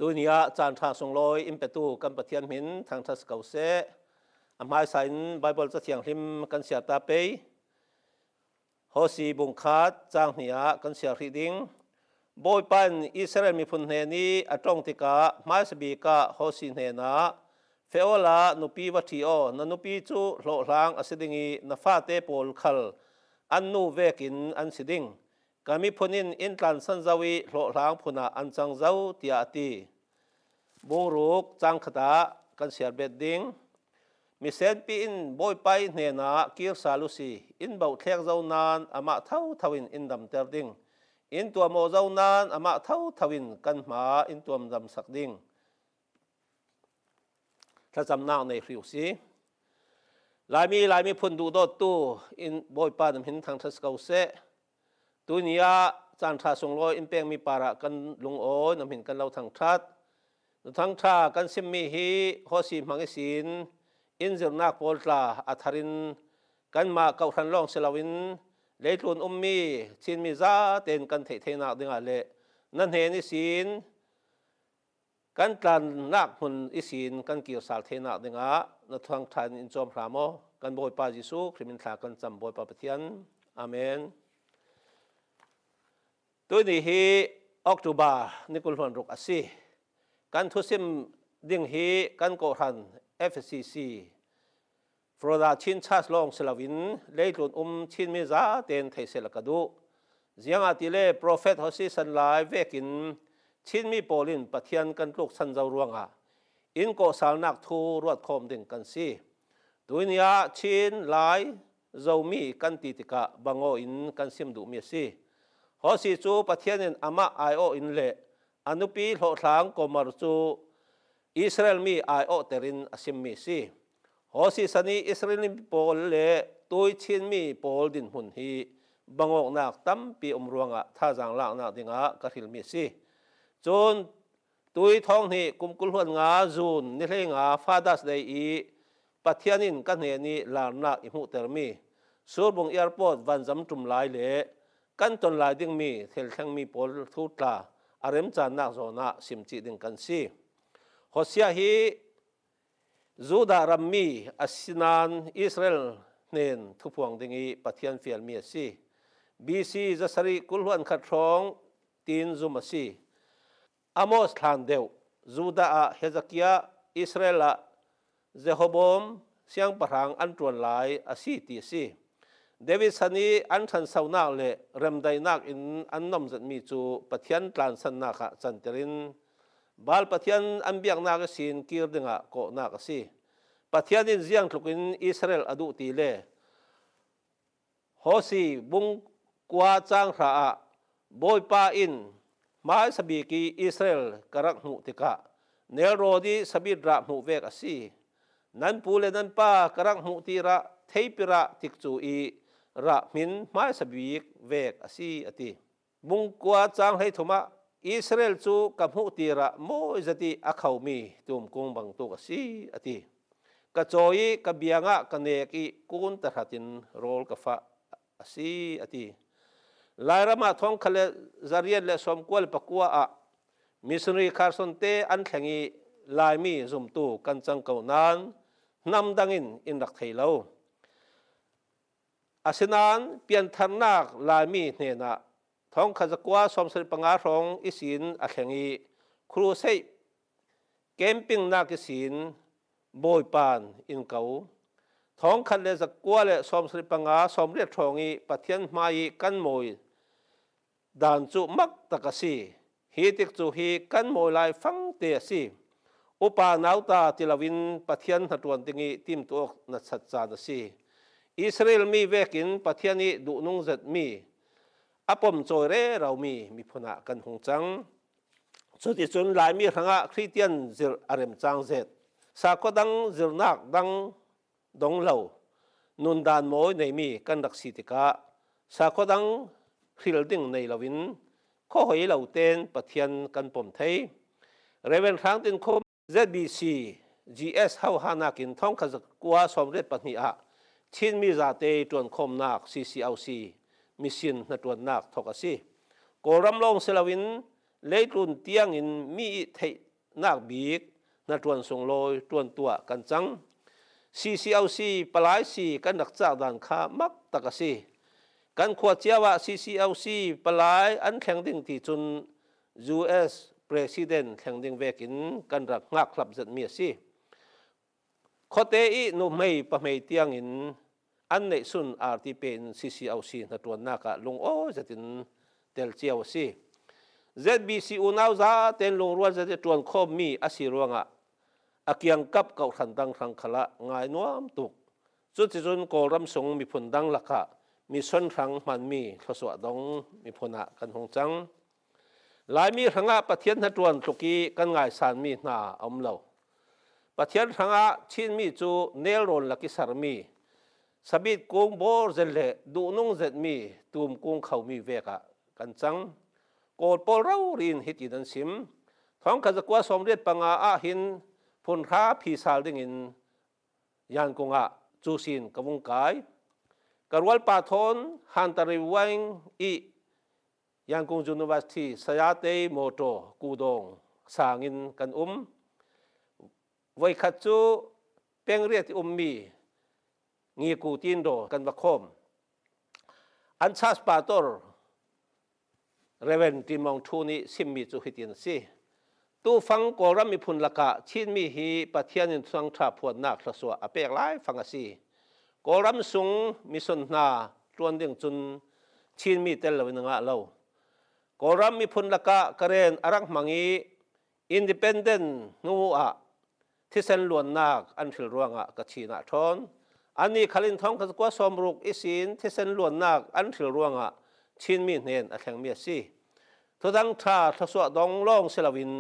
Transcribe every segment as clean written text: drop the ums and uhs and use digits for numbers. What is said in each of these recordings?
ตัวนี้จานทางส่งลอยอิมเปตูกันปะเทียนหินทางทัศเกาเสอำหายสายไบเบิลจะเทียงหิมกันเสียตาเปยโฮสีบุงคาดจางเนียกันเสียรีดิงโบยปันอิสราเอลมีพุนเฮนีอัตรงติกาไม้สบีกาโฮสีเฮนาเฟโอลานุปีวัติโอนันุปีจูโลลางอสิดิงีนฟาเตโปลคัลอันนูเวกินอันสิดิงกามิพุนินอินทรันสันจาวีโลลางพุนาอันจังเจ้าเตียตีบุงรุกจังขดากันเสียเบ็ดดิงมิเซนปีอินโบยไปเนนากิรซาลุซีอินเบาเทกเจ้านานอามาเท่าทวินอินดำเตอร์ดิงอินตัวโมเจ้านานอามาเท่าทวินกันมาอินตัวมดำสักดิงถ้าจำนาวในฟิวซีลายมีพุนดูโดดตู้อินโบยปานหินทางทัศเกาเสตัวนี้จานทาส่งลอยอินเปียงมีปาระกันลุงโอนำหินกันเราทางทัดทั้งท่ากันซิมมีฮีโฮซีมังสินอินเซอร์นักโพลตาอัธรินกันมาเกาทันลองเซลวินเลตุนมีชินมิซาเต็นกันเทนักดึงอะไรนั่นเห็นอิสินกันกันนักหุ่นอิสินกันเกี่ยวสารเทนักดึงนัทางทานอินจอมพระโมกันบอยปาจิสุคริมินทากันจำบอยปาปเทียนอาเมนตัวนี้ฮีออกตุบานิคุลฟันรุกอาซีกันทุสิมดิ่งฮีกันโกรัน FCC ฟรอดาชินชาสลองเซลวินเลตุนชินมิซาเตนไทเซลกาดูเสียงอาติเลโปรเฟตฮอสิสันไลเวกินชินมีโปลินปะเทียนกันลูกสันเจ้ารวงอินโกสาลนักทูรวดคอมดิ่งกันซีตัวนี้ชินไลเจ้ามีกันติติกะบังโออินกันซิมดูเมียซีฮอสิจูปะเทียนอามาไอโออินเลอนุปีโหทางกมารจูอิสราเอลมีไอโอเตรินอสิมมีซีโฮสิสันีอิสราเอลมีโปลเลตุยชินมีโปลดินหุ่นฮีบังอกนักตั้มปีรวงท่าจางลางนักดิงกระถิลมีซีจนตุยท้องฮีกุมกุลหัวงาจูนนิเลงฟาดัสไดอีปัทยานินกันเฮนีลานักอิมุเตอร์มีสูบงแอร์พอร์ตวันจำจุมลายเลกันตนลายดิงมีเทลทั้งมีโปลทุตลาอารมจานนักโซนาสิมจิดิงกันซีโฮเซียฮีจูดารัมมีอัสซินานอิสราเอลเนนทุพวงดิงีปัทยันเฟียลมีซีบีซีจะสริกุลวันขัดร้องตีนซุมาซีอามอสทานเดวจูดาเฮซักียาอิสราเอลเจโฮบอมเสียงปะรังอันตรวนลายอาซีตีซีเดวิดสันีอันทันสาวนักเลเริ่มได้นักอินอันนำจัดมีจูปัทยันตลานสันนักจันเตรินบาลปัทยันอันเบียงนักสินกีร์ดึงโกนักสิปัทยันอินเสียงทุกินอิสราเอลอดุตีเลโฮซีบุงกวาจางราโบยปาอินมาสบีกีอิสราเอลกรักมุติกะเนลโรดีสบิดระมุเวกสินั้นปูเลนั้นป้ากรักมุติระเทปิระติกจูอีระมินมาสบีกเวกสิอติบุงกวาจางให้ทุมาอิสราเอลจูกับมุติระโมจติอาเขามีตุมกงบังตุกสิอติกระโจยกระเบียงกันเนกีกุนตะหัดินโรลกฟ้าสิอติลายรามาท้องทะเลจารียนและสมควรปักว่ามิสรีคาร์ซอนเตอันแข่งลายมีจุมตูกันจังเก่านานนำดังอินรักไทยเราอาศินานเปลี่ยนทางนักลายมีเนนะท้องขจักว่าสมสริปังอาของอิสินอาแข่งครูเซเกมปิ้งนักอิสินโบยปานอินเก่าท้องคันเลจักว่าและสมสริปังอาสมเรียทองปัทยันมาอีกันมวยด่านจุมักตะกสีฮีติกจูฮีกันมวยลายฟังเตะสีอุปานาวตาติลาวินปัทยันหัดวันติงีติมตัวนัดสัจจานสีอิสราเอลมีเวกินปัทยันีดุนุงจัดมีอปมโจเรเรามีพนักกันหงจังสุดที่สุดหลายมีทั้งคริสเตียนจิรอารมจังเซตสากดังจิรนักดังดงเหลานุนดานโมยในมีกันดักสิติกาสากดังคริลดิงในลาวินข้อหอยเหล่าเต้นปัทยันกันปมไทยเรเวนทางตินคม ZBC GS เฮาฮานากินท้องขจักว่าสมเร็จปนิอาชินมีจาเตจวนคมนัก CCLCมิสินนัดวันนักทกสิโกรัมลงเซลวินเลตุนเตียงอินมี นักบีกนัดวนส่งลอยตวนตัวกันจัง CCLC ปลายสีกันนักจากด่านข้ามักตะกสีกันขวดเจ้าว่า CCLC ปลายอันแข่งดิ่งที่จุน US President แข่งดิ่งเวกินกันรักงักคลับจัดเมียสีขอเตอีนุไม่ปะไม่เตียงอินอันในสุนอาร์ที่เป็น CCLC นัดวนนักลงโอ้จะตินเตลเจียวสี ZBCU นาวซาเต็นลงรัวจะติดตวนคมมีอาศิรวงอาเกียงกับเก่าทันดังครั้งขละง่ายนัวมตุกจุดที่จุนโกรำสงมีผลดังละกะมีส่วนครั้งมันมีทศวรรษดงมีผละกันหงจังหลายมีครั้งประเทศนัดวนตุกีกันง่ายสารมีหน้าอมเหลาประเทศครั้งชินมีจูเนลรอนลักิสารมีสบิดกุ้งโบร์เจเลดูนุ่งเจดมีตูมกุ้งเขามีเวกะกันจังโกดปอเรารินฮิติดันซิมท้องกันจะกว่าสมเด็จปังอาหินพลท้าพีสาลดิ่งินยานกงจูซินกวงกายกรวัลปาทนฮันตาริวังอียานกงจูนิเวอร์ซิตี้สยามเตโมโตกูดงสางินกันไว้ขัดจูเป็งเรียที่มีงีกูตินโดกันวะคมอันชาสปาตอร์เรเวนติมองทูนีซิมมีจูฮิตินซีตูฟังโกรมีพุนละกะชินมีฮีปัทยานินสังทราพวนนักละสัวอเปกไลฟังซีโกรมสุงมีสนนาตวนเดียงจุนชินมีเตลวินงะเลวโกรมีพุนละกะกระเรนอารักมังอีอินดิเพนเดนนูอะที่เซนลวนนักอันฟิลรวงะกะชีนาทอนอันนี้ขลินท้องกะกว่าสมรุกอิสินที่เซนลวนนักอันฟิลรวงะชินมีเนนอัแข่งเมียซีทุดังทาทศวรรษดงล่องเซลวิน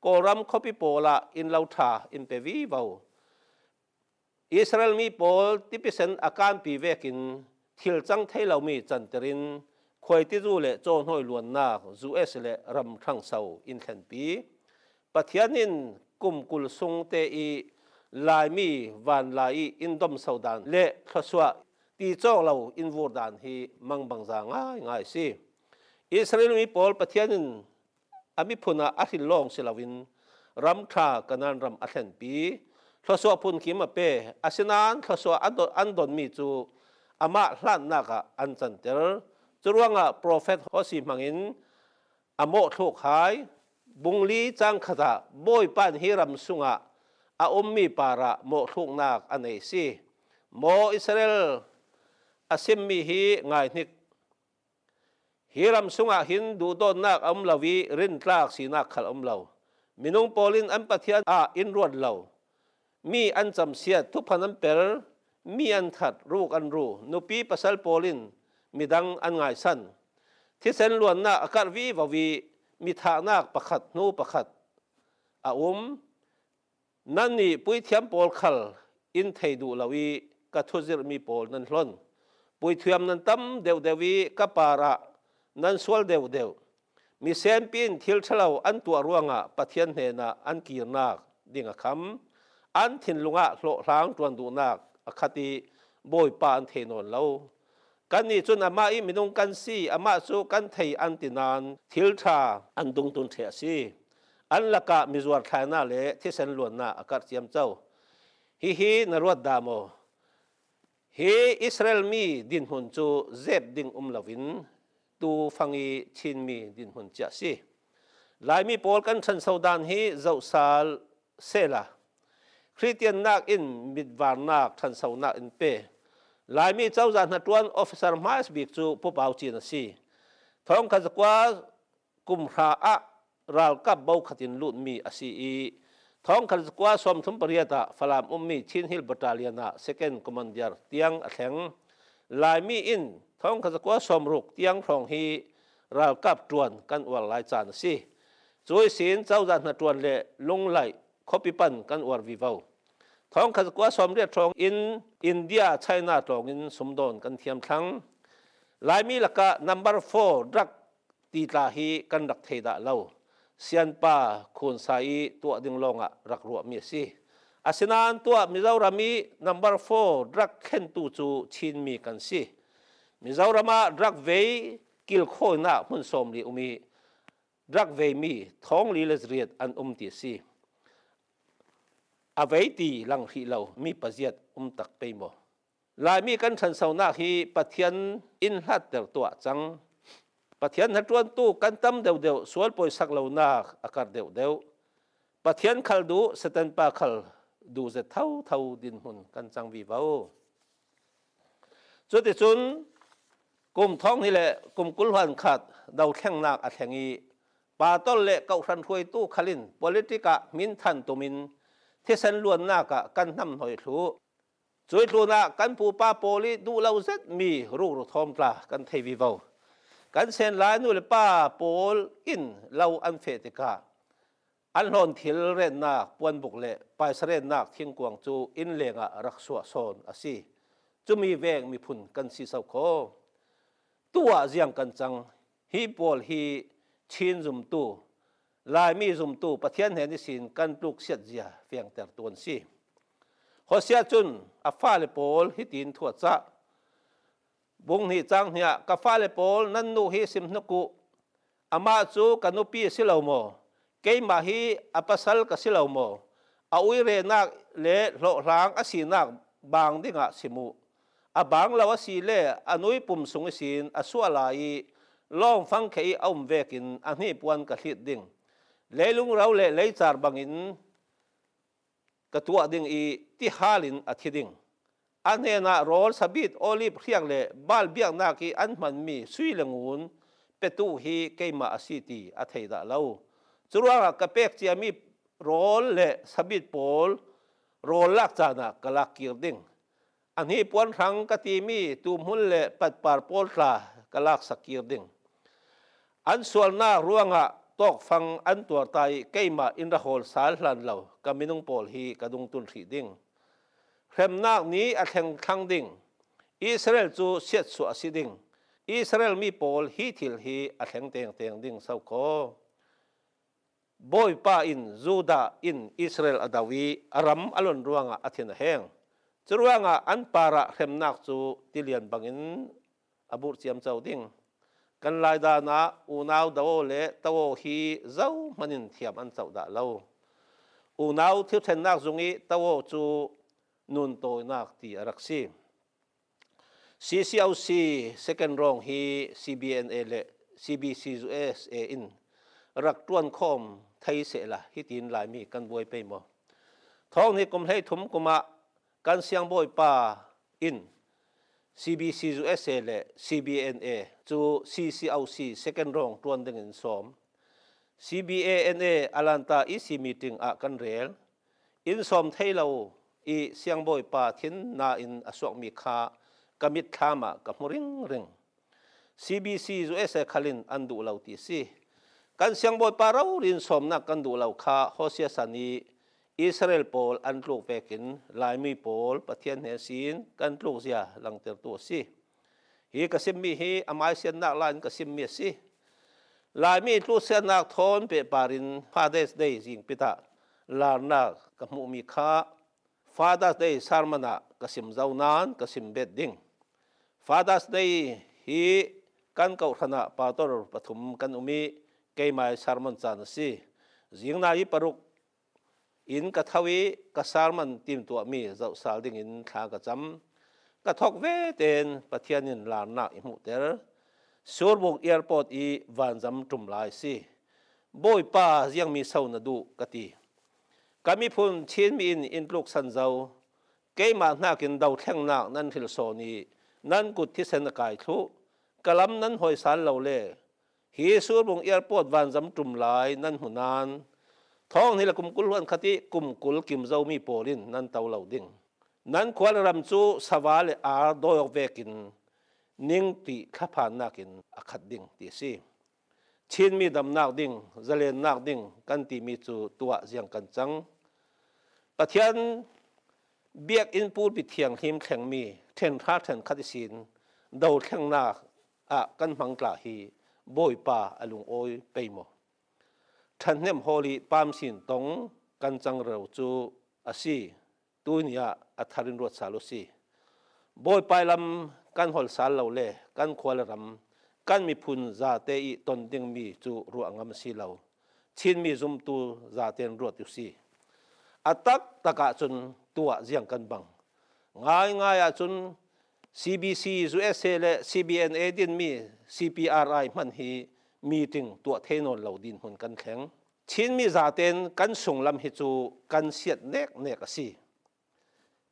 โกรัมคอปิโปละอินลาวทาอินเปวีเบาอิสราเอลมีโปลที่เป็นอาการปีเวกินทิลจังไทยเรามีจันทรินคอยที่รู้เละโจนห้อยลวนนักจูเอสเละรำทั้งเสาอินแคนปีปัทยานินกุมกุลซุงเตอีลายมีวันลายอินดอมเสาดานเละทศวรรษตีโจเราอินวูดานฮีมังบังจางง่ายสิอิสราเอลมีโปลปัทยานินอามิพุนาอาทิลลองเซลวินรำทากันนันรำอัลเทนปีทศวพุนขีมาเปอาศินานทศวอันดอนมีจูอามาหลานนักอันจันเตอร์จรวงโปรเฟตฮอสิมังอินอโมทุกหายบุงลีจังขดาบอยปันฮิรำสุงอาอมมีปาระโมทุกนักอันเอซีโมอิสราเอลอาซิมมีฮีง่ายนิกฮิรำสุงหินดูโดนนักอมลาวีรินตรากสีนักขลอมลาวมินุงโปลินอันปัทยาอินรวดลาวมีอันจำเสียทุกพันอันเปรมีอันถัดรูกอันรูนุปีปัสลโปลินมีดังอันง่ายสั้นที่เส้นล้วนนักอากาศวีววีมีทางนักประคัดนูประคัดนั่นนี่ปุยเทียมโปลขลอินเทดูลาวีกัทุจิรมีโปลนั่นล้นปุยเทียมนั้นตั้มเดวเดวีกับปาระนั่นสวลเดวมีเซนปินทิลเชลาอันตัวรวงปัทยันเฮนะอันกีรนักดิ่งคำอันทินลุงโลล้างตัวดูนักอคติบอยปานเทนนเลากันนี่จนอามาอิมินุงกันซีอามาสูกันไทยอันตินานทิลชาอันดุงตุนเทียซีอันละกะมิจวดไทยนาเลที่เซนลวนนาอากาศเจียมเจ้าฮีนรวดดามโอฮีอิสราเอลมีดินหุนจูเจ็บดิ่งลาวินตูฟังอีชินมีดินหุนเจสีหลายมีโปลกันชันสาวดานฮีเจ้าซาลเซลาคริสเตียนนักอินมิดวานนักชันสาวนักอินเปหลายมีเจ้าจานหัดวันออฟฟิเซอร์มาสบิกจูผู้เบาจีนสีท้องกันจะกว่ากุมราอะราลกับเบาขัดินลุนมีอาศีท้องกันจะกว่าสมทุมปริยตาฟลามมีชินฮิลบัตาเลียนาเซคันด์คอมมานเดียร์เตียงแข็งหลายมีอินท้องกันจะกว่าสมรุกเตียงทองฮีราลกับจวนกันอวลายจานสีจวยสินเจ้าจานหัดวันเละลงไหลคบปิปันกันอวลวิวาท้องขัดกว่าสมเด็จทองอินเดียไชน่าทองอินสมดอนกันเทียมทั้งหลายมีหลักnumber 4รักตีตาฮีกันรักเทดาเล่าเซียนป้าคุณสายตัวดึงลงรักรัวมีสิอาศินานตัวมิจาวรามี number 4รักเข็นตูจูชินมีกันสิมิจาวรามารักเวกิลโคน่ามุนสมลีมีรักเวมีท้องลีเลสเรียดอันตีสิ avaiti lang hi lo mi paziat tak pe mo lai mi kan than sauna hi pathian in hlat ter to chang pathian na tuan tu kan tam deu deu sual poi sak lo na akar deu deu pathian khal du satan pa khal du ze thau thau din hun kan chang vi vau chu ti chun kum thong ni le kum kul han khat dau thleng nak a thlengi pa tol le kau ran thuai tu khalin politika min than tumin thesan luan na ka kan nam hoi thu chui tu na kan pu pa poli du lau zet mi ru ru thom tla kan thei vi vau kan sen lai nu le pa pol in lau an fe te ka an hon thil ren na puan buk le pai saren nak thing kuang chu in lenga rak suwa son asi chu mi veng mi phun kan si sau kho tua jiang kan chang hi pol hi chin zum tu lai mi zum tu pathian he ni sin kan tuk siat zia fiang ter tuan si hosia chun a fa le pol hi tin thua cha bung ni chang nia ka fa le pol nan nu hi sim naku ama chu kanupi silomo keima hi apasal ka silomo a ui re nak le lo rang asinak bang dinga simu abang lawa si le anui pum sung sin aswalai long phang khei aum vekin ani puan ka hlit ding leilung rau le leichar bangin ka tua ding i ti halin athiding anena rol sabit olive riang le bal biak na ki an man mi sui lengun petu hi keima asiti atheida lo churuanga ka pek chiami rol le sabit pol rol lak chana kalak kir ding ani puan rang ka ti mi tum hun le pat par pol tla kalak sakir ding an sual na ruanga tok phang an tur tai keima in ra hol sal hlan lo kaminung pol hi kadung tun thi ding khrem nak ni a thleng thang ding Israel chu siat su asiding Israel mi pol hi thil hi a thleng teng teng ding sau kho boy pa in Juda in Israel adawi aram alon ruanga athina heng churuanga an para khrem nak chu tilian bangin abur chiam chau ding kan lai da na unau dawo le tawo hi zau manin thiam an chau da lo unau thiu then nak zungi tawo chu nun toy nak ti araksi CCOC second rong hi CBNA le CBCUS in rak tuan khom thai se la hi tin lai mi kan boi pe mo thong ni kum hlei thum kuma kan siang boi pa in CBCUS le CBNA chu CCOC second rong tuan ding in som CBANA alanta EC meeting a kan rel in som thei lo i siang boi pa thin na in asok mi kha kamit khama ka muring ring CBCUS khalin andu lo ti si kan siang boi pa rau rin som na kan du lo kha hosia sani Israel pol an tluk vekin lai mi pol pathian he sin kan tluk zia lang ter tu si hi kasim mi hi amai sian nak lan kasim mi si lai mi tlu sian nak thon pe parin Father's Day jing pita lar nak ka mu mi kha Father's Day sarmana kasim zaunan kasim bedding Father's Day hi kan kau thana pator pathum kan umi keimai sarman chan si jingna hi paruk in ka thawi ka sarman tim tu mi zau sal ding in tha ka cham ka thok ve ten pathianin lar na i mu ter surbuk airport i vanjam tum lai si boy pa jiang mi sau na du kati kami phun chin mi in pluk san zau keima na kin dau thleng nak nan thil so ni nan kut thi sen kai thu kalam nan hoi sal lo le hi surbuk airport vanjam tum lai nan hunan thong ni la kum kul huan khati kum kul kim zo mi polin nan taw lo ding nan khwal ram chu sawale a doyok vekin ning ti khaphan nakin akhat ding ti si chin mi dam nak ding zalen nak ding kan ti mi chu tua jiang kan chang pathian biak in pul bi thiang him thleng mi then tha then khati sin do thleng nak a kan mang tla hi boy pa alung oi peimo than nem holi pam sin tong kan chang reu chu asi tunia atharin rot salo si boy pailam kan hol sal lo le kan khwal ram kan mi phun za te i ton ding mi chu ruangam si lo chin mi zum tu za ten rot tu si อตักตะกะจุนตัวเจียงกันบังง่ายจุน CBC USA และ CBNA ดินมี CPRI มันฮีmeeting ตัวเทนอนเหล่าดินหุ่นกันแข็งชินมีจาเตนกันส่งลำฮิจูกันเสียดเนกสิ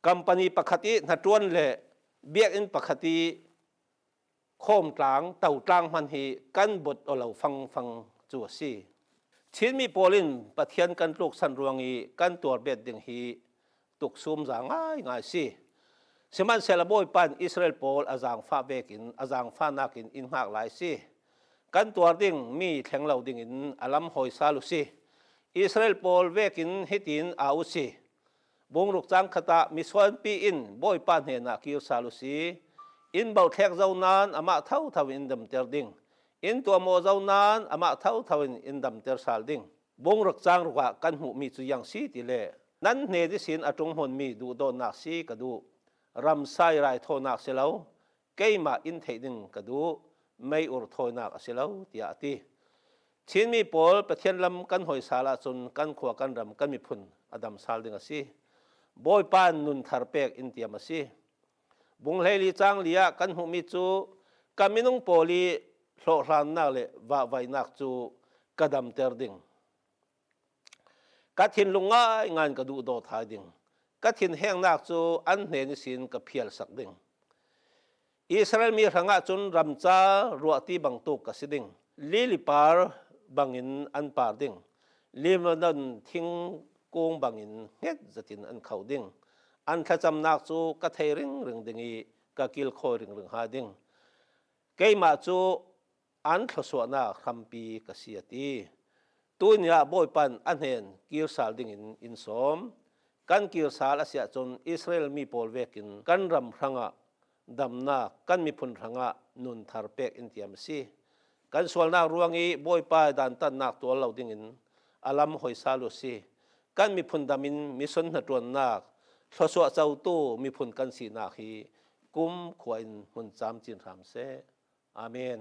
กัมปานีปกตินัดจวนเละเบียกอินปกติโคมกลางเต่ากลางมันฮีกันบดเอาเราฟังจัวสิชินมีโปลินปะเทียนกันลูกสันรวงอีกันตัวเบ็ดดึงฮีตุกซุมจางง่ายสิสมันเซลบอยปันอิสราเอลโปลอาจางฟ้าเบกินอาจางฟ้านักินอินหากหลายสิกันตัวดิ่งมีแข็งเหล่าดิ่งอินอลัมหอยซาลุสิอิสราเอลโปลเวกินฮิตินอาอุสิบงรุกจังขตามิสวนปีอินบอยปันเฮนักิลซาลุสิอินเบาแทกเจ้านานอามาเท่าทวินดำเตอร์ดิ่งอินตัวโมเจ้านานอามาเท่าทวินอินดำเตอร์ซาลดิ่งบงรุกจังรุกะกันหูมีจุยังสีติเลนั้นเนดิสินอจงหนมีดูโดนนักสีกระดูรำไส้ไรโทนักเสลาเกยมาอินเทดิงกระดูไม่อุรโทนักเสลาที่อาทิชินมีโปลประเทียนลำกันหอยสาลาจนกันขวากันรำกันมีพุนอดัมซาลดิงสิบอยปานนุนทาร์เปกอินเตียมาสิบุงเลลีจังเลียกันหูมิจูกามินุงโปลีโลรานนักเลวะไวนักจูกระดำเตอร์ดิงกัดหินลุงง่ายงานกระดูโดทายดิงกัดหินแห้งนักจูอันเนนิสินกับเพียลสักดิงอิสราเอลมีรังอาจุนรำจ้ารัวตีบังตุกกสิดิงลิลิปาร์บังอินอันปาร์ดิงลิมนันทิ้งกงบังอินเฮ็ดจะตินอันเขาดิงอันขจำนักจูกะเทริงเรื่องดิงอีกะกิลโคริงเรื่องหาดิงเกยมาจูอันทศวนาคำปีกษียตีตัวนี้บ่อยปันอันเห็นกิลซาลดิงอินสมกันกิลซาลอาเซียจนอิสราเอลมีโปลเวกินกันรำรังะดำนากันมีพุนรังะนุนทาร์เปกอินเตียมซีกันส่วนนักรวงอีบ่อยป้ายดันตันนักตัวเหล่าดิงอินอาลัมหอยซาลุซีกันมีพุนดามินมีสนหตรวนนักทศวเจ้าตู้มีพุนกันสีนาคีกุมขวายมุนจามจินรามเซอาเมน